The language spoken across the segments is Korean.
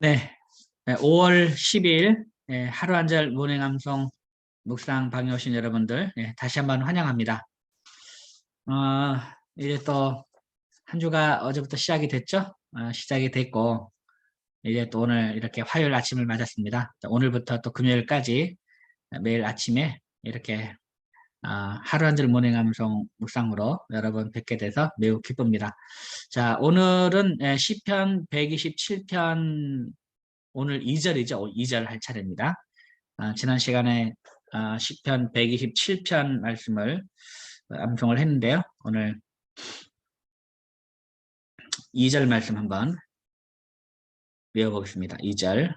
네, 5월 12일 하루 한 절 모닝 암송 묵상 방에 오신 여러분들 다시 한번 환영합니다. 이제 또 한 주가 어제부터 시작이 됐죠? 시작이 됐고 이제 또 오늘 이렇게 화요일 아침을 맞았습니다. 오늘부터 또 금요일까지 매일 아침에 이렇게 하루 한 절 모닝 암송 묵상으로 여러분 뵙게 돼서 매우 기쁩니다. 자, 오늘은 시편 127편 오늘 2절이죠. 2절 할 차례입니다. 지난 시간에 시편 127편 말씀을 암송을 했는데요. 오늘 2절 말씀 한번 외워보겠습니다. 2절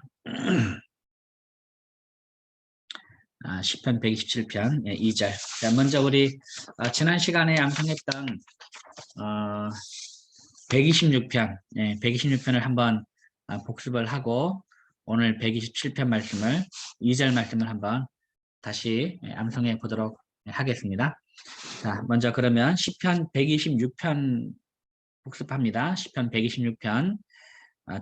시편 127편 2절. 자, 먼저 우리 지난 시간에 암송했던 126편 126편을 한번 복습을 하고 오늘 127편 말씀을 2절 말씀을 한번 다시 암송해 보도록 하겠습니다. 자, 먼저 그러면 시편 126편 복습합니다. 시편 126편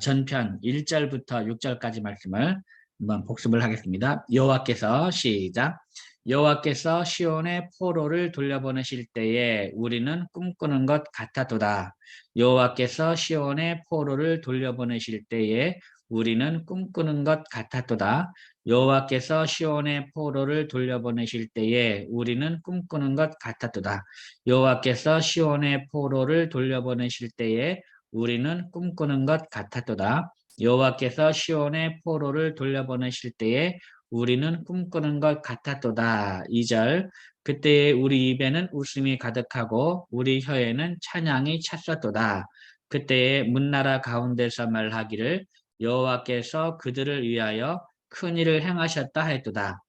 전편 1절부터 6절까지 말씀을 한번 복습을 하겠습니다. 여호와께서 시작. 여호와께서 시온의 포로를 돌려보내실 때에 우리는 꿈꾸는 것 같았도다. 여호와께서 시온의 포로를 돌려보내실 때에 우리는 꿈꾸는 것 같았도다. 여호와께서 시온의 포로를 돌려보내실 때에 우리는 꿈꾸는 것 같았도다. 여호와께서 시온의 포로를 돌려보내실 때에 우리는 꿈꾸는 것 같았도다. 여호와께서 시온의 포로를 돌려보내실 때에 우리는 꿈꾸는 것 같았도다. 2절. 그때에 우리 입에는 웃음이 가득하고 우리 혀에는 찬양이 찼었도다. 그때에 문나라 가운데서 말하기를 여호와께서 그들을 위하여 큰 일을 행하셨다 했도다.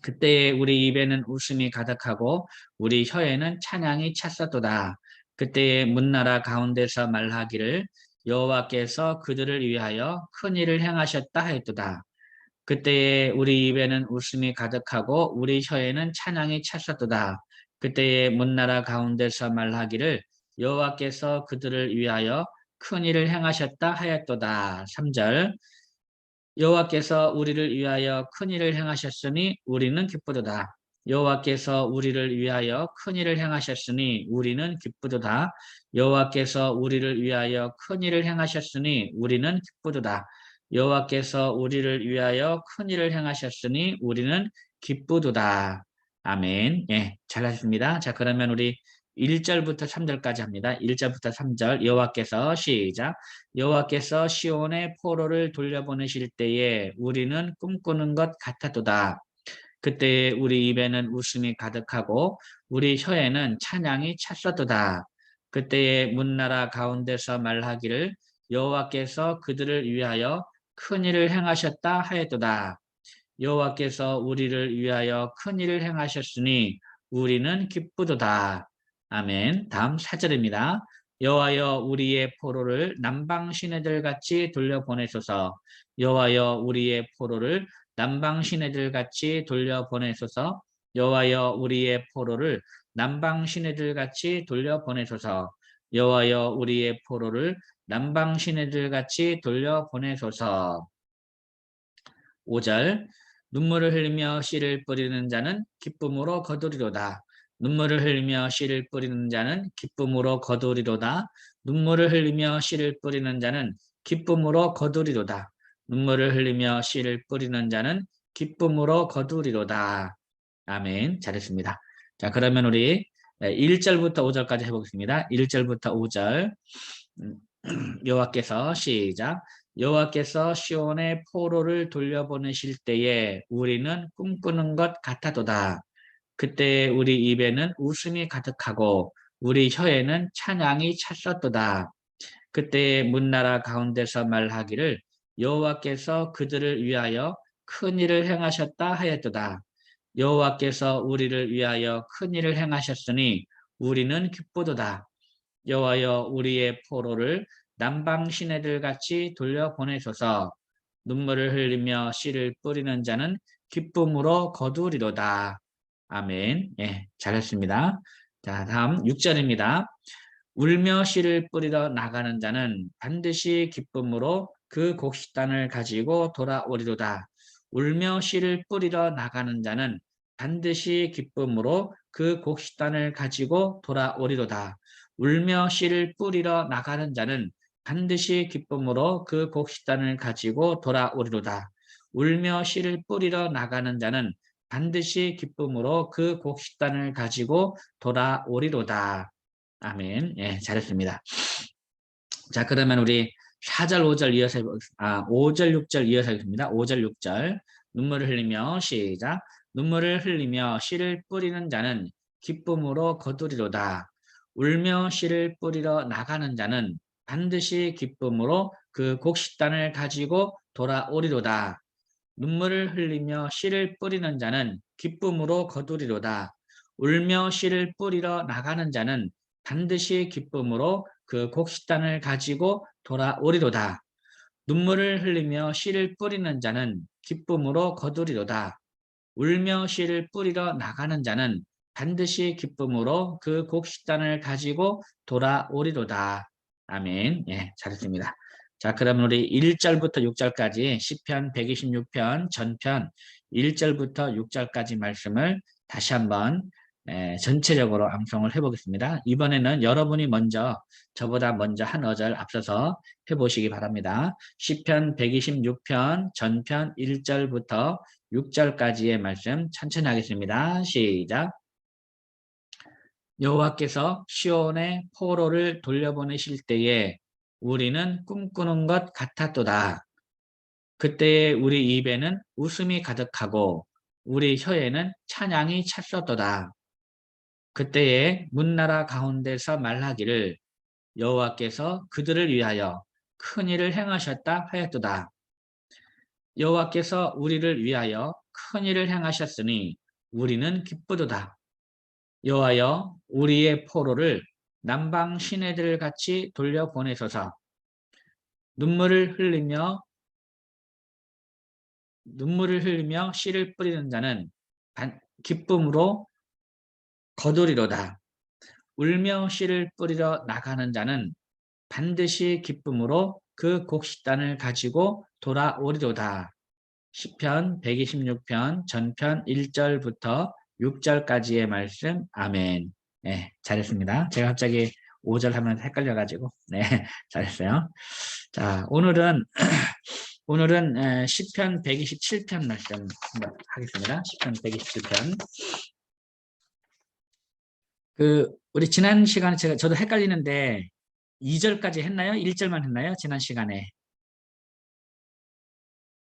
그때에 우리 입에는 웃음이 가득하고 우리 혀에는 찬양이 찼었도다. 그때에 문나라 가운데서 말하기를 여호와께서 그들을 위하여 큰 일을 행하셨다 했도다. 그때에 우리 입에는 웃음이 가득하고 우리 혀에는 찬양이 찼었도다. 그때에 문나라 가운데서 말하기를 여호와께서 그들을 위하여 큰 일을 행하셨다 하였도다. 3절. 여호와께서 우리를 위하여 큰 일을 행하셨으니 우리는 기쁘도다. 여호와께서 우리를 위하여 큰 일을 행하셨으니 우리는 기쁘도다. 여호와께서 우리를 위하여 큰 일을 행하셨으니 우리는 기쁘도다. 여호와께서 우리를 위하여 큰 일을 행하셨으니 우리는 기쁘도다. 아멘. 예, 잘하셨습니다. 자, 그러면 우리 1절부터 3절까지 합니다. 1절부터 3절 여호와께서 시작. 여호와께서 시온의 포로를 돌려보내실 때에 우리는 꿈꾸는 것 같았도다. 그때에 우리 입에는 웃음이 가득하고 우리 혀에는 찬양이 찼었도다. 그때에 문나라 가운데서 말하기를 여호와께서 그들을 위하여 큰 일을 행하셨다 하였도다. 여호와께서 우리를 위하여 큰 일을 행하셨으니 우리는 기쁘도다. 아멘. 다음 4절입니다. 여호와여 우리의 포로를 남방 시내들 같이 돌려보내소서. 여호와여 우리의 포로를 남방 시내들 같이 돌려보내소서. 여호와여 우리의 포로를 남방 시내들 같이 돌려보내소서. 여호와여 우리의 포로를 남방 시내들 같이 돌려보내소서. 5절. 눈물을 흘리며 씨를 뿌리는 자는 기쁨으로 거두리로다. 눈물을 흘리며 씨를 뿌리는 자는 기쁨으로 거두리로다. 눈물을 흘리며 씨를 뿌리는 자는 기쁨으로 거두리로다. 눈물을 흘리며 씨를 뿌리는 자는 기쁨으로 거두리로다. 아멘. 잘했습니다. 자, 그러면 우리 1절부터 5절까지 해보겠습니다. 1절부터 5절. 여호와께서 시작. 여호와께서 시온의 포로를 돌려보내실 때에 우리는 꿈꾸는 것 같았도다. 그때 우리 입에는 웃음이 가득하고 우리 혀에는 찬양이 찼었도다. 그때 문나라 가운데서 말하기를 여호와께서 그들을 위하여 큰 일을 행하셨다 하였도다. 여호와께서 우리를 위하여 큰 일을 행하셨으니 우리는 기쁘도다. 여호와여 우리의 포로를 남방 시내들 같이 돌려보내소서. 눈물을 흘리며 씨를 뿌리는 자는 기쁨으로 거두리로다. 아멘. 예, 잘했습니다. 자, 다음 6절입니다. 울며 씨를 뿌리러 나가는 자는 반드시 기쁨으로 그 곡식단을 가지고 돌아오리로다. 울며 씨를 뿌리러 나가는 자는 반드시 기쁨으로 그 곡식단을 가지고 돌아오리로다. 울며 씨를 뿌리러 나가는 자는 반드시 기쁨으로 그 곡식단을 가지고 돌아오리로다. 울며 씨를 뿌리러 나가는 자는 반드시 기쁨으로 그 곡식단을 가지고 돌아오리로다. 아멘. 예, 잘했습니다. 자, 그러면 우리 4절, 5절 이어서, 5절, 6절 이어서 하겠습니다. 5절, 6절. 눈물을 흘리며, 시작. 눈물을 흘리며 씨를 뿌리는 자는 기쁨으로 거두리로다. 울며 씨를 뿌리러 나가는 자는 반드시 기쁨으로 그 곡식단을 가지고 돌아오리로다. 눈물을 흘리며 씨를 뿌리는 자는 기쁨으로 거두리로다. 울며 씨를 뿌리러 나가는 자는 반드시 기쁨으로 그 곡식단을 가지고 돌아오리로다. 눈물을 흘리며 씨를 뿌리는 자는 기쁨으로 거두리로다. 울며 씨를 뿌리러 나가는 자는 반드시 기쁨으로 그 곡식단을 가지고 돌아오리로다. 아멘. 예, 잘했습니다. 자, 그럼 우리 1절부터 6절까지 시편 126편 전편 1절부터 6절까지 말씀을 다시 한번 전체적으로 암송을 해보겠습니다. 이번에는 여러분이 저보다 먼저 한 어절 앞서서 해보시기 바랍니다. 시편 126편 전편 1절부터 6절까지의 말씀 천천히 하겠습니다. 시작. 여호와께서 시온의 포로를 돌려보내실 때에 우리는 꿈꾸는 것 같았도다. 그때에 우리 입에는 웃음이 가득하고 우리 혀에는 찬양이 찼었도다. 그때에 문나라 가운데서 말하기를 여호와께서 그들을 위하여 큰 일을 행하셨다 하였도다. 여호와께서 우리를 위하여 큰 일을 행하셨으니 우리는 기쁘도다. 여호와여 우리의 포로를 남방 시내들 같이 돌려보내소서. 눈물을 흘리며 씨를 뿌리는 자는 기쁨으로 거두리로다. 울며 씨를 뿌리러 나가는 자는 반드시 기쁨으로 그 곡식단을 가지고 돌아오리로다. 시편 126편 전편 1절부터 6절까지의 말씀. 아멘. 네, 잘했습니다. 제가 갑자기 5절 하면 헷갈려가지고 네, 잘했어요. 자, 오늘은 시편 127편 말씀 하겠습니다. 시편 127편. 우리 지난 시간에 저도 헷갈리는데 2절까지 했나요? 1절만 했나요? 지난 시간에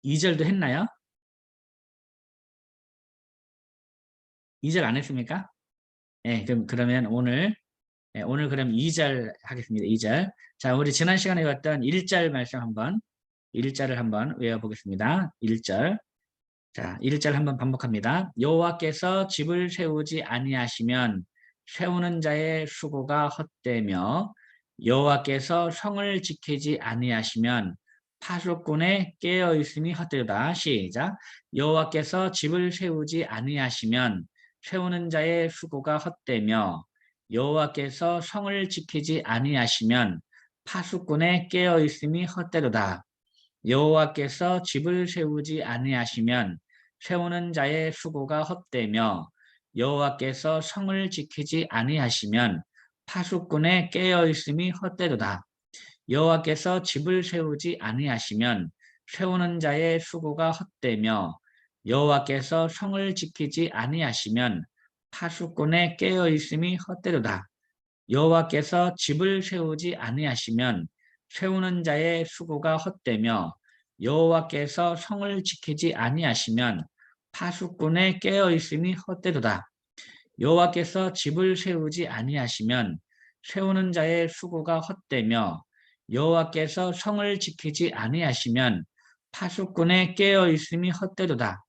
2절도 했나요? 2절 안 했습니까? 네, 그러면 오늘 그럼 2절 하겠습니다. 2절. 자, 우리 지난 시간에 봤던 1절 말씀 1절을 한번 외워보겠습니다. 1절. 자, 1절 한번 반복합니다. 여호와께서 집을 세우지 아니하시면 세우는 자의 수고가 헛되며 여호와께서 성을 지키지 아니하시면 파수꾼의 깨어있음이 헛되다. 시작. 여호와께서 집을 세우지 아니하시면 세우는 자의 수고가 헛되며 여호와께서 성을 지키지 아니하시면 파수꾼의 깨어있음이 헛되도다. 여호와께서 집을 세우지 아니하시면 세우는 자의 수고가 헛되며 여호와께서 성을 지키지 아니하시면 파수꾼의 깨어있음이 헛되도다. 여호와께서 집을 세우지 아니하시면 세우는 자의 수고가 헛되며 여호와께서 성을 지키지 아니하시면 파수꾼의 깨어있음이 헛되도다. 여호와께서 집을 세우지 아니하시면 세우는 자의 수고가 헛되며 여호와께서 성을 지키지 아니하시면 파수꾼의 깨어있음이 헛되도다. 여호와께서 집을 세우지 아니하시면 세우는 자의 수고가 헛되며 여호와께서 성을 지키지 아니하시면 파수꾼의 깨어있음이 헛되도다.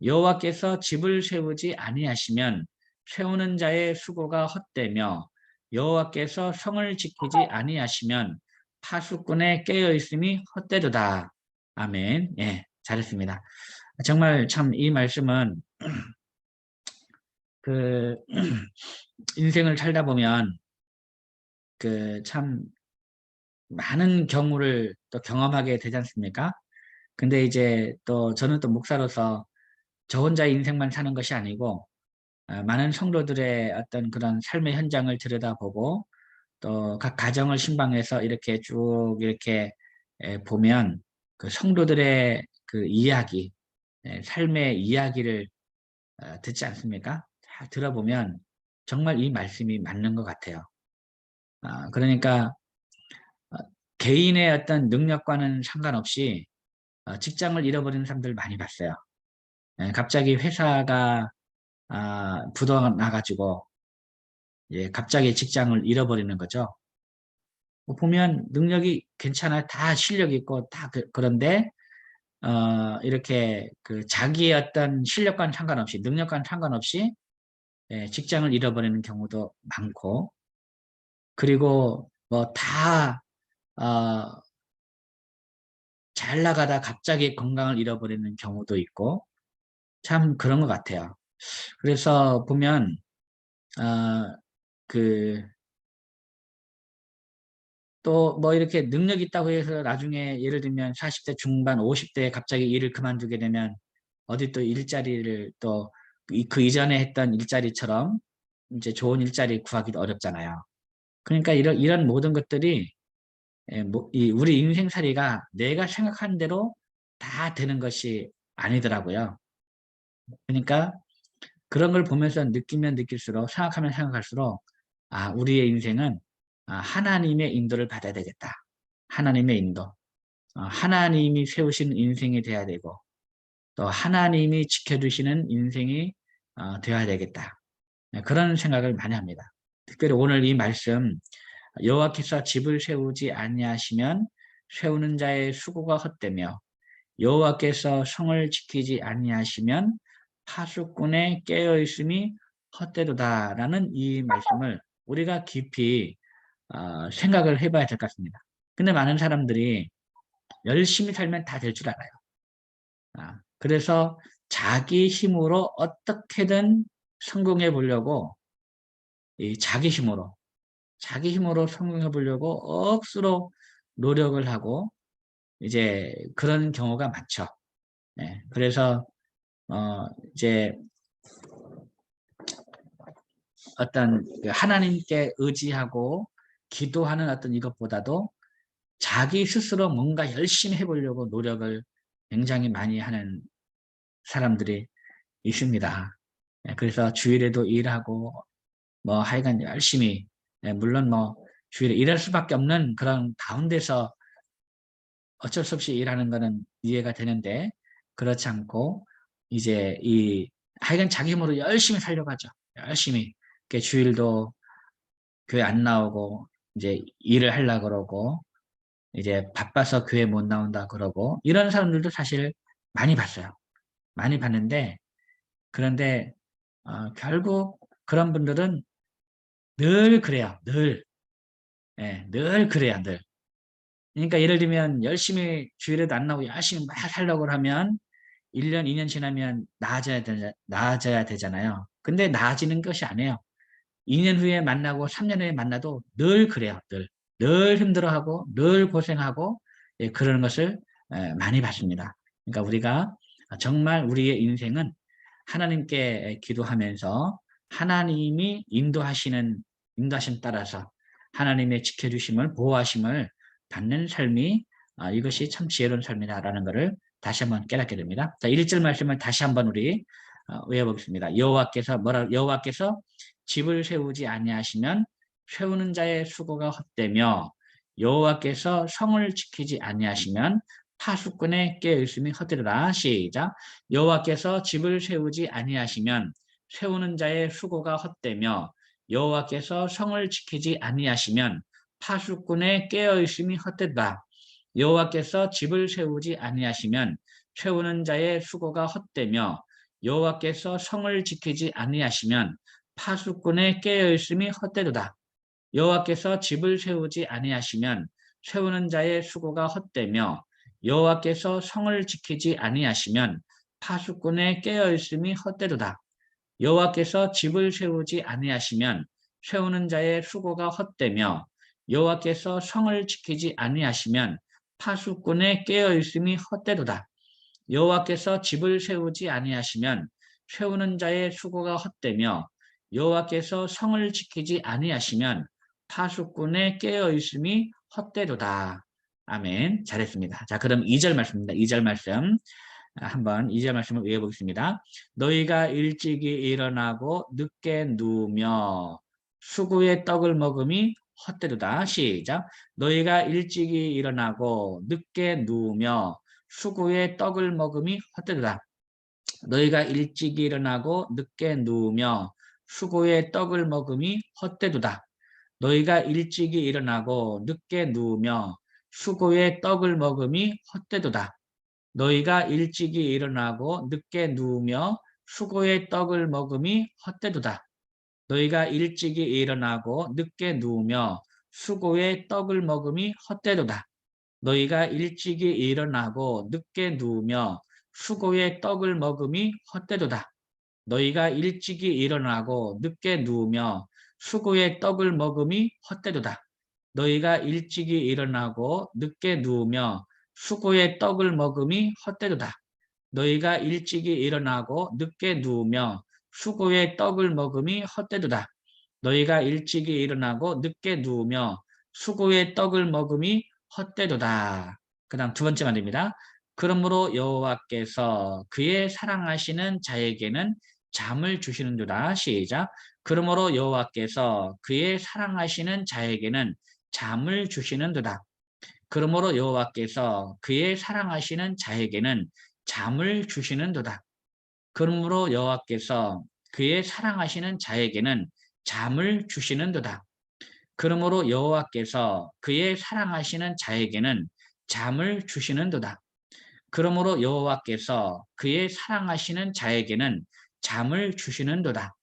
여호와께서 집을 세우지 아니하시면 세우는 자의 수고가 헛되며 여호와께서 성을 지키지 아니하시면 파수꾼의 깨어있음이 헛되도다. 아멘. 예, 잘했습니다. 정말 참 이 말씀은 그 인생을 살다 보면 참 많은 경우를 또 경험하게 되지 않습니까? 근데 이제 또 저는 또 목사로서 저 혼자의 인생만 사는 것이 아니고 많은 성도들의 어떤 그런 삶의 현장을 들여다보고 또 각 가정을 신방해서 이렇게 쭉 이렇게 보면 그 성도들의 그 이야기, 삶의 이야기를 듣지 않습니까? 다 들어보면 정말 이 말씀이 맞는 것 같아요. 그러니까 어, 개인의 어떤 능력과는 상관없이 직장을 잃어버리는 사람들 많이 봤어요. 갑자기 회사가 부도가 나가지고 갑자기 직장을 잃어버리는 거죠. 보면 능력이 괜찮아요. 다 실력 있고 다 그런데 이렇게 그 자기의 어떤 실력과는 상관없이 능력과는 상관없이 직장을 잃어버리는 경우도 많고 그리고 뭐 다 잘 나가다 갑자기 건강을 잃어버리는 경우도 있고 참 그런 것 같아요. 그래서 보면 그 또 뭐 이렇게 능력 있다고 해서 나중에 예를 들면 40대 중반, 50대에 갑자기 일을 그만두게 되면 어디 또 일자리를 또 그 이전에 했던 일자리처럼 이제 좋은 일자리 구하기도 어렵잖아요. 그러니까 이런 모든 것들이 우리 인생살이가 내가 생각한 대로 다 되는 것이 아니더라고요. 그러니까 그런 걸 보면서 느끼면 느낄수록 생각하면 생각할수록 우리의 인생은 하나님의 인도를 받아야 되겠다. 하나님의 인도. 하나님이 세우신 인생이 돼야 되고 또 하나님이 지켜주시는 인생이 되어야 되겠다. 그런 생각을 많이 합니다. 특별히 오늘 이 말씀 여호와께서 집을 세우지 아니하시면 세우는 자의 수고가 헛되며 여호와께서 성을 지키지 아니하시면 파수꾼의 깨어있음이 헛되도다라는 이 말씀을 우리가 깊이 생각을 해봐야 될 것 같습니다. 근데 많은 사람들이 열심히 살면 다 될 줄 알아요. 그래서 자기 힘으로 어떻게든 성공해 보려고 자기 힘으로 성공해 보려고 억수로 노력을 하고 이제 그런 경우가 많죠. 그래서 이제 어떤 그 하나님께 의지하고 기도하는 어떤 이것보다도 자기 스스로 뭔가 열심히 해보려고 노력을 굉장히 많이 하는 사람들이 있습니다. 그래서 주일에도 일하고 뭐 하여간 열심히 물론 뭐 주일에 일할 수밖에 없는 그런 가운데서 어쩔 수 없이 일하는 거는 이해가 되는데 그렇지 않고 이제 하여간 자기 힘으로 열심히 살려고 하죠. 열심히. 주일도 교회 안 나오고 이제 일을 하려고 그러고 이제 바빠서 교회 못 나온다 그러고 이런 사람들도 사실 많이 봤어요. 많이 봤는데 그런데 결국 그런 분들은 늘 그래요. 늘 그래요. 늘. 그러니까 예를 들면 열심히 주일에도 안 나오고 열심히 막 살려고 하면 1년, 2년 지나면 나아져야 되잖아요. 근데 나아지는 것이 아니에요. 2년 후에 만나고 3년 후에 만나도 늘 그래요. 늘. 늘 힘들어하고 늘 고생하고 그러는 것을 많이 봤습니다. 그러니까 우리가 정말 우리의 인생은 하나님께 기도하면서 하나님이 인도하심 따라서 하나님의 지켜주심을 보호하심을 받는 삶이 이것이 참 지혜로운 삶이다라는 것을 다시 한번 깨닫게 됩니다. 자, 1절 말씀을 다시 한번 우리 외워보겠습니다. 여호와께서 집을 세우지 아니하시면 세우는 자의 수고가 헛되며 여호와께서 성을 지키지 아니하시면 파수꾼의 깨어있음이 헛되리라. 시작. 여호와께서 집을 세우지 아니하시면 세우는 자의 수고가 헛되며 여호와께서 성을 지키지 아니하시면 파수꾼의 깨어있음이 헛되다. 여호와께서 집을 세우지 아니하시면 세우는 자의 수고가 헛되며 여호와께서 성을 지키지 아니하시면 파수꾼의 깨어있음이 헛되도다. 여호와께서 집을 세우지 아니하시면 세우는 자의 수고가 헛되며 여호와께서 성을 지키지 아니하시면 파수꾼의 깨어있음이 헛되도다. 여호와께서 집을 세우지 아니하시면 세우는 자의 수고가 헛되며 여호와께서 성을 지키지 아니하시면 파수꾼의 깨어 있음이 헛되도다. 여호와께서 집을 세우지 아니하시면 세우는 자의 수고가 헛되며 여호와께서 성을 지키지 아니하시면 파수꾼의 깨어 있음이 헛되도다. 아멘. 잘했습니다. 자, 그럼 2절 말씀입니다. 2절 말씀. 한번 2절 말씀을 외워보겠습니다. 너희가 일찍이 일어나고 늦게 누우며 수구의 떡을 먹음이 헛되도다. 시작. 너희가 일찍이 일어나고 늦게 누우며 수구의 떡을 먹음이 헛되도다. 너희가 일찍이 일어나고 늦게 누우며 수구의 떡을 먹음이 헛되도다. 너희가 일찍이 일어나고 늦게 누우며 수구의 떡을 먹음이 헛되도다. 너희가 일찍이 일어나고 늦게 누우며 수고의 떡을 먹음이 헛되도다. 너희가 일찍이 일어나고 늦게 누우며 수고의 떡을 먹음이 헛되도다. 너희가 일찍이 일어나고 늦게 누우며 수고의 떡을 먹음이 헛되도다. 너희가 일찍이 일어나고 늦게 누우며 수고의 떡을 먹음이 헛되도다. 너희가 일찍이 일어나고 늦게 누우며 수고의 떡을 먹음이 헛되도다. 너희가 일찍이 일어나고 늦게 누우며 수고의 떡을 먹음이 헛되도다. 너희가 일찍이 일어나고 늦게 누우며 수고의 떡을 먹음이 헛되도다. 그 다음 두 번째 말입니다. 그러므로 여호와께서 그의 사랑하시는 자에게는 잠을 주시는도다. 시작. 그러므로 여호와께서 그의 사랑하시는 자에게는 잠을 주시는도다. 그러므로 여호와께서 그의 사랑하시는 자에게는 잠을 주시는도다. 그러므로 여호와께서 그의 사랑하시는 자에게는 잠을 주시는도다. 그러므로 여호와께서 그의 사랑하시는 자에게는 잠을 주시는도다. 그러므로 여호와께서 그의 사랑하시는 자에게는 잠을 주시는도다.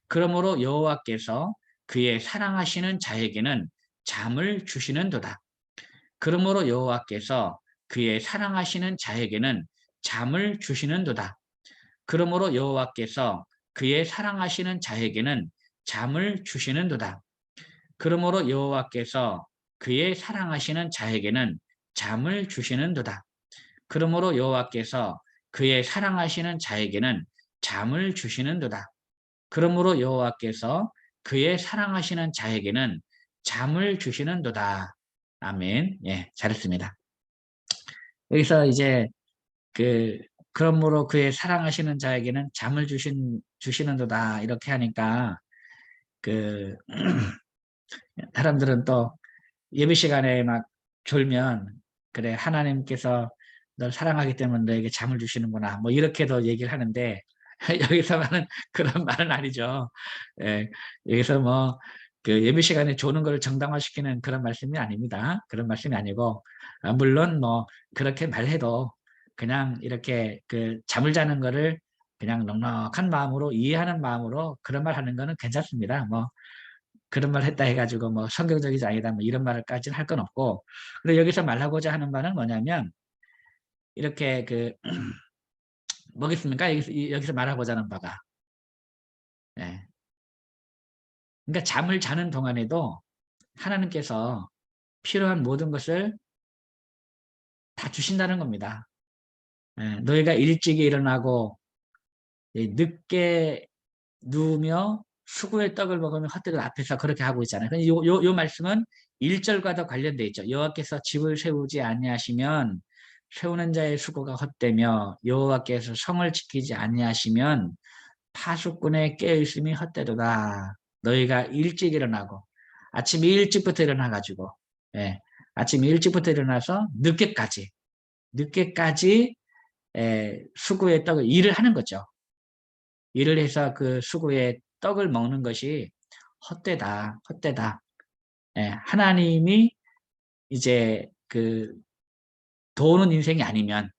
그러므로 여호와께서 그의 사랑하시는 자에게는 잠을 주시는도다. 그러므로 여호와께서 그의 사랑하시는 자에게는 잠을 주시는도다. 그러므로 여호와께서 그의 사랑하시는 자에게는 잠을 주시는도다. 그러므로 여호와께서 그의 사랑하시는 자에게는 잠을 주시는도다. 그러므로 여호와께서 그의 사랑하시는 자에게는 잠을 주시는도다. 그러므로 여호와께서 그의 사랑하시는 자에게는 잠을 주시는도다. 아멘. 예, 잘했습니다. 여기서 이제 그러므로 그의 사랑하시는 자에게는 잠을 주시는도다 이렇게 하니까 그 사람들은 또 예배 시간에 막 졸면 그래 하나님께서 널 사랑하기 때문에 너에게 잠을 주시는구나 뭐 이렇게도 얘기를 하는데 여기서 말은 그런 말은 아니죠. 예, 여기서 뭐 그 예배 시간에 조는 걸 정당화시키는 그런 말씀이 아닙니다. 그런 말씀이 아니고 물론 뭐 그렇게 말해도 그냥 이렇게 그 잠을 자는 거를 그냥 넉넉한 마음으로 이해하는 마음으로 그런 말 하는 거는 괜찮습니다. 뭐 그런 말 했다 해가지고 뭐 성경적이지 아니다 뭐 이런 말까지는 할 건 없고 근데 여기서 말하고자 하는 바는 뭐냐면 이렇게 뭐겠습니까? 여기서 말하고자 하는 바가 예. 그러니까 잠을 자는 동안에도 하나님께서 필요한 모든 것을 다 주신다는 겁니다. 예. 너희가 일찍이 일어나고 늦게 누우며 수구의 떡을 먹으면 헛되도 앞에서 그렇게 하고 있잖아요. 요 말씀은 1절과도 관련되어 있죠. 여호와께서 집을 세우지 아니하시면 세우는 자의 수고가 헛되며 여호와께서 성을 지키지 아니하시면 파수꾼의 깨어있음이 헛되도다. 너희가 일찍 일어나고 아침 일찍부터 일어나가지고 예, 아침 일찍부터 일어나서 늦게까지 수구의 떡을 일을 하는 거죠. 일을 해서 그 수구의 떡을 먹는 것이 헛되다. 예, 하나님이 이제 도우는 인생이 아니면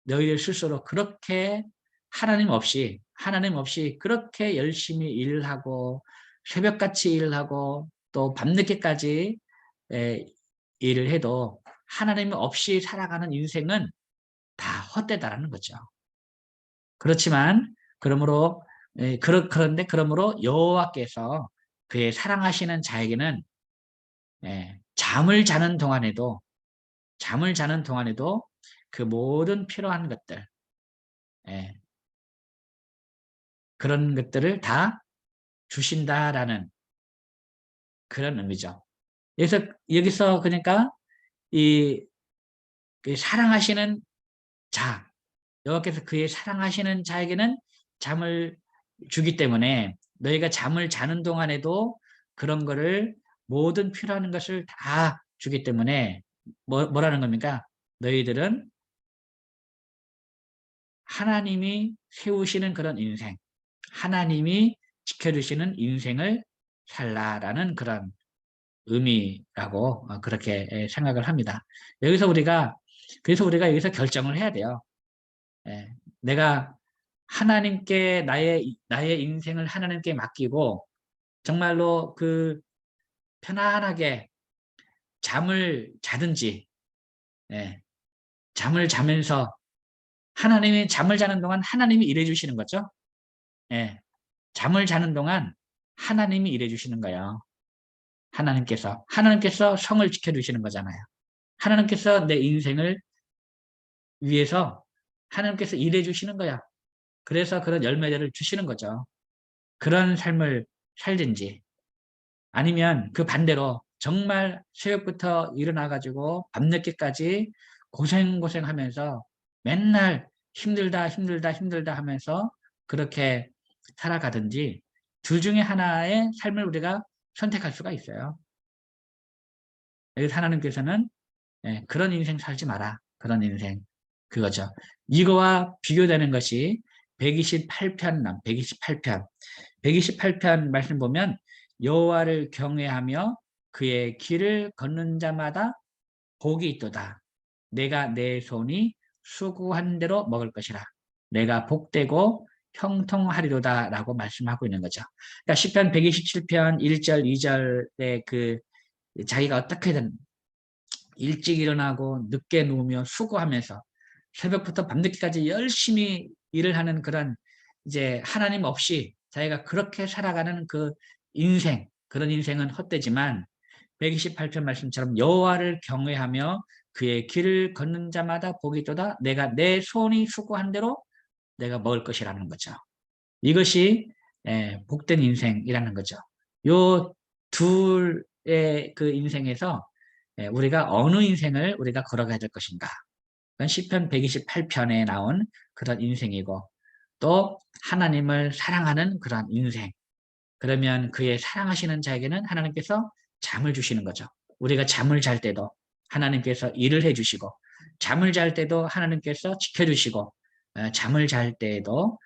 너희들 스스로 그렇게 하나님 없이 그렇게 열심히 일을 하고 새벽같이 일을 하고 또 밤늦게까지 일을 해도 하나님 없이 살아가는 인생은 다 헛되다라는 거죠. 그렇지만 그런데 그러므로 여호와께서 그의 사랑하시는 자에게는 잠을 자는 동안에도 그 모든 필요한 것들, 예, 그런 것들을 다 주신다라는 그런 의미죠. 그래서 여기서 그러니까 이 사랑하시는 자, 여호와께서 그의 사랑하시는 자에게는 잠을 주기 때문에 너희가 잠을 자는 동안에도 그런 거를 모든 필요한 것을 다 주기 때문에 뭐라는 겁니까? 너희들은 하나님이 세우시는 그런 인생, 하나님이 지켜주시는 인생을 살라라는 그런 의미라고 그렇게 생각을 합니다. 여기서 그래서 우리가 여기서 결정을 해야 돼요. 예, 내가 하나님께 나의 인생을 하나님께 맡기고 정말로 편안하게 잠을 자든지, 예, 잠을 자면서 하나님이 잠을 자는 동안 하나님이 일해 주시는 거죠. 예, 잠을 자는 동안 하나님이 일해 주시는 거예요. 하나님께서 성을 지켜 주시는 거잖아요. 하나님께서 내 인생을 위해서 하나님께서 일해 주시는 거야. 그래서 그런 열매들을 주시는 거죠. 그런 삶을 살든지 아니면 그 반대로 정말 새벽부터 일어나가지고 밤늦게까지 고생하면서 맨날 힘들다 하면서 그렇게 살아가든지 둘 중에 하나의 삶을 우리가 선택할 수가 있어요. 여기서 하나님께서는 그런 인생 살지 마라. 그런 인생. 그거죠. 이거와 비교되는 것이 128편, 128편. 128편 말씀 보면 여호와를 경외하며 그의 길을 걷는 자마다 복이 있도다. 내가 내 손이 수고한 대로 먹을 것이라. 내가 복되고 형통하리로다 라고 말씀하고 있는 거죠. 그러니까 시편 127편 1절 2절에 자기가 어떻게든 일찍 일어나고 늦게 누우며 수고하면서 새벽부터 밤늦게까지 열심히 일을 하는 그런 이제 하나님 없이 자기가 그렇게 살아가는 그런 인생은 헛되지만 128편 말씀처럼 여호와를 경외하며 그의 길을 걷는 자마다 복이 있도다. 내가 내 손이 수고한 대로 내가 먹을 것이라는 거죠. 이것이 복된 인생이라는 거죠. 요 둘의 그 인생에서 우리가 어느 인생을 우리가 걸어가야 될 것인가. 그건 시편 128편에 나온 그런 인생이고 또 하나님을 사랑하는 그런 인생. 그러면 그의 사랑하시는 자에게는 하나님께서 잠을 주시는 거죠. 우리가 잠을 잘 때도 하나님께서 일을 해주시고 잠을 잘 때도 하나님께서 지켜주시고 잠을 잘 때에도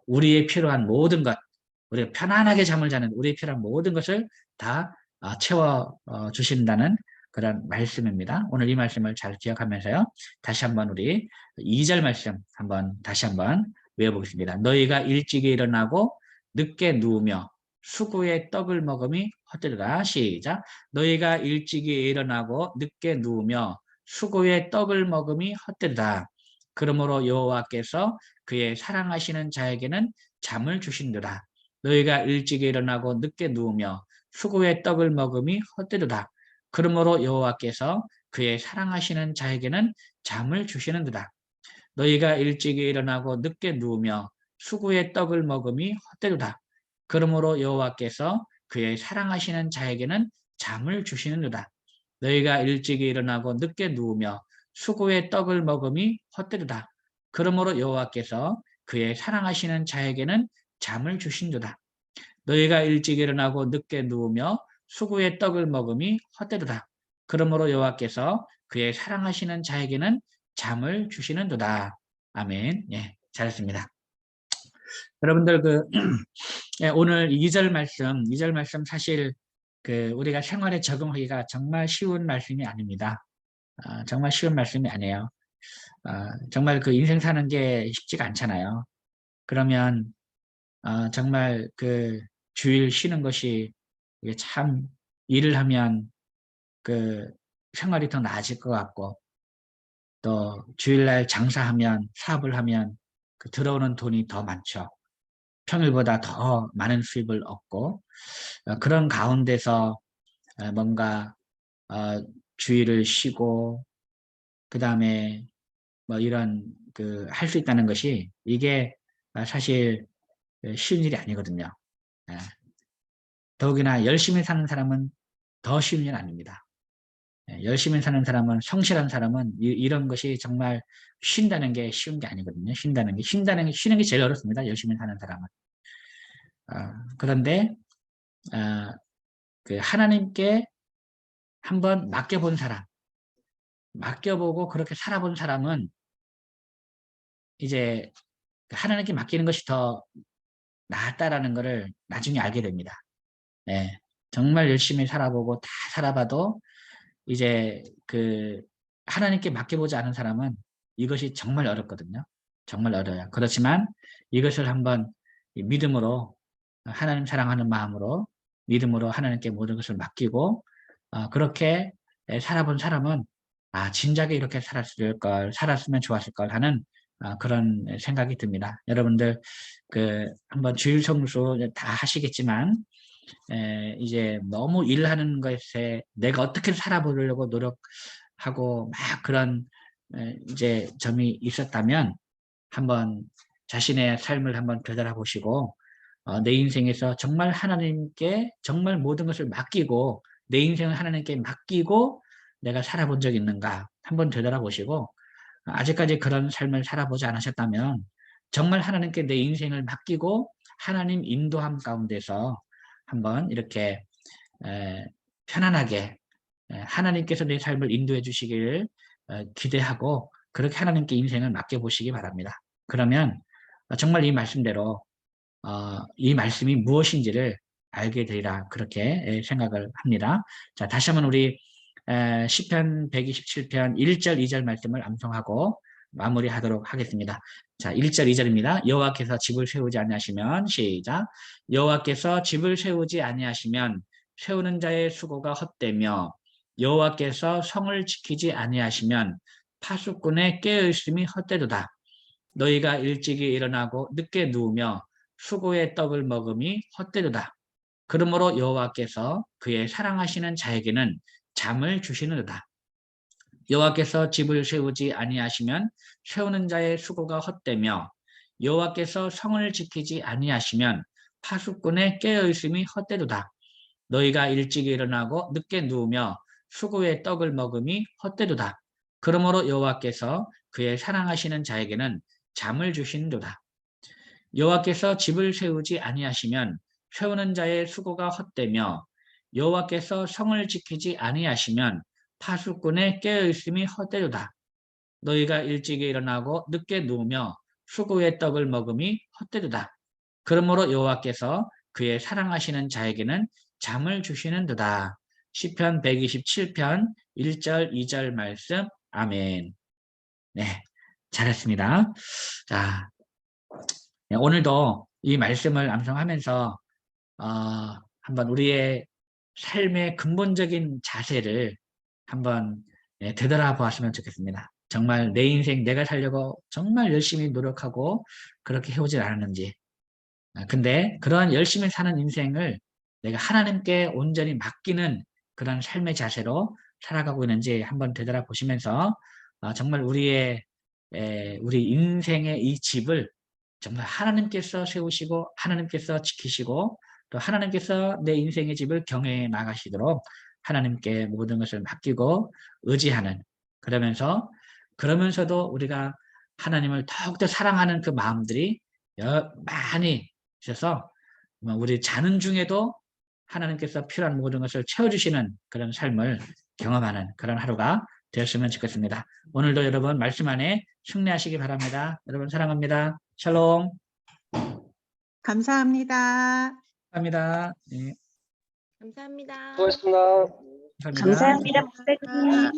우리의 필요한 모든 것 우리가 편안하게 잠을 자는 우리의 필요한 모든 것을 다 채워 주신다는 그런 말씀입니다. 오늘 이 말씀을 잘 기억하면서요. 다시 한번 우리 2절 말씀 다시 한번 외워보겠습니다. 너희가 일찍이 일어나고 늦게 누우며 수구의 떡을 먹음이 헛되리라. 시작. 너희가 일찍이 일어나고 늦게 누우며 수구의 떡을 먹음이 헛되리라. 그러므로 여호와께서 그의 사랑하시는 자에게는 잠을 주신도라. 너희가 일찍 일어나고 늦게 누우며 수구의 떡을 먹음이 헛되리라. 그러므로 여호와께서 그의 사랑하시는 자에게는 잠을 주시는도다. 너희가 일찍 일어나고 늦게 누우며 수구의 떡을 먹음이 헛되도다. 그러므로 여호와께서 그의 사랑하시는 자에게는 잠을 주시는도다. 너희가 일찍 일어나고 늦게 누우며 수구의 떡을 먹음이 헛되도다. 그러므로 여호와께서 그의 사랑하시는 자에게는 잠을 주신도다. 너희가 일찍 일어나고 늦게 누우며 수구의 떡을 먹음이 헛되도다. 그러므로 여호와께서 그의 사랑하시는 자에게는 잠을 주시는도다. 아멘. 예, 잘했습니다. 여러분들 예, 오늘 2절 말씀 사실 우리가 생활에 적용하기가 정말 쉬운 말씀이 아닙니다. 정말 쉬운 말씀이 아니에요. 정말 인생 사는 게 쉽지가 않잖아요. 그러면 정말 주일 쉬는 것이 이게 참 일을 하면 생활이 더 나아질 것 같고 또 주일날 장사하면 사업을 하면 들어오는 돈이 더 많죠. 평일보다 더 많은 수입을 얻고 그런 가운데서 뭔가 주의를 쉬고 그 다음에 뭐 이런 할 수 있다는 것이 이게 사실 쉬운 일이 아니거든요. 예. 더욱이나 열심히 사는 사람은 더 쉬운 일 아닙니다. 예, 열심히 사는 사람은 성실한 사람은 이런 것이 정말 쉰다는 게 쉬운 게 아니거든요. 쉰다는 게 쉬는 게 제일 어렵습니다. 열심히 사는 사람은. 그런데 하나님께 한번 맡겨본 사람, 맡겨보고 그렇게 살아본 사람은 이제 하나님께 맡기는 것이 더 낫다라는 것을 나중에 알게 됩니다. 예, 정말 열심히 살아보고 다 살아봐도 이제 하나님께 맡겨보지 않은 사람은 이것이 정말 어렵거든요. 정말 어려워요. 그렇지만 이것을 한번 믿음으로 하나님 사랑하는 마음으로 믿음으로 하나님께 모든 것을 맡기고 그렇게 살아본 사람은 진작에 이렇게 살았으면 좋았을 걸 하는 그런 생각이 듭니다. 여러분들 한번 주일 성수 다 하시겠지만 이제 너무 일하는 것에 내가 어떻게 살아보려고 노력하고 막 그런 이제 점이 있었다면 한번 자신의 삶을 한번 되돌아보시고 내 인생에서 정말 하나님께 정말 모든 것을 맡기고 내 인생을 하나님께 맡기고 내가 살아본 적이 있는가 한번 되돌아보시고 아직까지 그런 삶을 살아보지 않으셨다면 정말 하나님께 내 인생을 맡기고 하나님 인도함 가운데서 한번 이렇게 편안하게 하나님께서 내 삶을 인도해 주시길 기대하고 그렇게 하나님께 인생을 맡겨보시기 바랍니다. 그러면 정말 이 말씀대로 이 말씀이 무엇인지를 알게 되리라 그렇게 생각을 합니다. 자, 다시 한번 우리 시편 127편 1절 2절 말씀을 암송하고 마무리하도록 하겠습니다. 자, 1절 2절입니다. 여호와께서 집을 세우지 아니하시면 시작. 여호와께서 집을 세우지 아니하시면 세우는 자의 수고가 헛되며 여호와께서 성을 지키지 아니하시면 파수꾼의 깨어있음이 헛되도다. 너희가 일찍이 일어나고 늦게 누우며 수고의 떡을 먹음이 헛되도다. 그러므로 여호와께서 그의 사랑하시는 자에게는 잠을 주시는도다. 여호와께서 집을 세우지 아니하시면 세우는 자의 수고가 헛되며 여호와께서 성을 지키지 아니하시면 파수꾼의 깨어있음이 헛되도다. 너희가 일찍 일어나고 늦게 누우며 수고의 떡을 먹음이 헛되도다. 그러므로 여호와께서 그의 사랑하시는 자에게는 잠을 주시는도다. 여호와께서 집을 세우지 아니하시면 세우는 자의 수고가 헛되며 여호와께서 성을 지키지 아니하시면 파수꾼의 깨어있음이 헛되도다. 너희가 일찍 일어나고 늦게 누우며 수고의 떡을 먹음이 헛되도다. 그러므로 여호와께서 그의 사랑하시는 자에게는 잠을 주시는도다. 시편 127편 1절 2절 말씀. 아멘. 네, 잘했습니다. 자, 오늘도 이 말씀을 암송하면서 한번 우리의 삶의 근본적인 자세를 한번 되돌아보았으면 좋겠습니다. 정말 내 인생 내가 살려고 정말 열심히 노력하고 그렇게 해오질 않았는지, 근데 그러한 열심히 사는 인생을 내가 하나님께 온전히 맡기는 그런 삶의 자세로 살아가고 있는지 한번 되돌아보시면서 정말 우리 인생의 이 집을 정말 하나님께서 세우시고 하나님께서 지키시고 또 하나님께서 내 인생의 집을 경영해 나가시도록 하나님께 모든 것을 맡기고 의지하는, 그러면서도 우리가 하나님을 더욱더 사랑하는 그 마음들이 많이 있어서 우리 자는 중에도 하나님께서 필요한 모든 것을 채워주시는 그런 삶을 경험하는 그런 하루가 되었으면 좋겠습니다. 오늘도 여러분 말씀 안에 승리하시기 바랍니다. 여러분 사랑합니다. 샬롬. 감사합니다. 감사합니다. 네, 감사합니다. 수고하셨습니다. 감사합니다. 감사합니다, 목사님.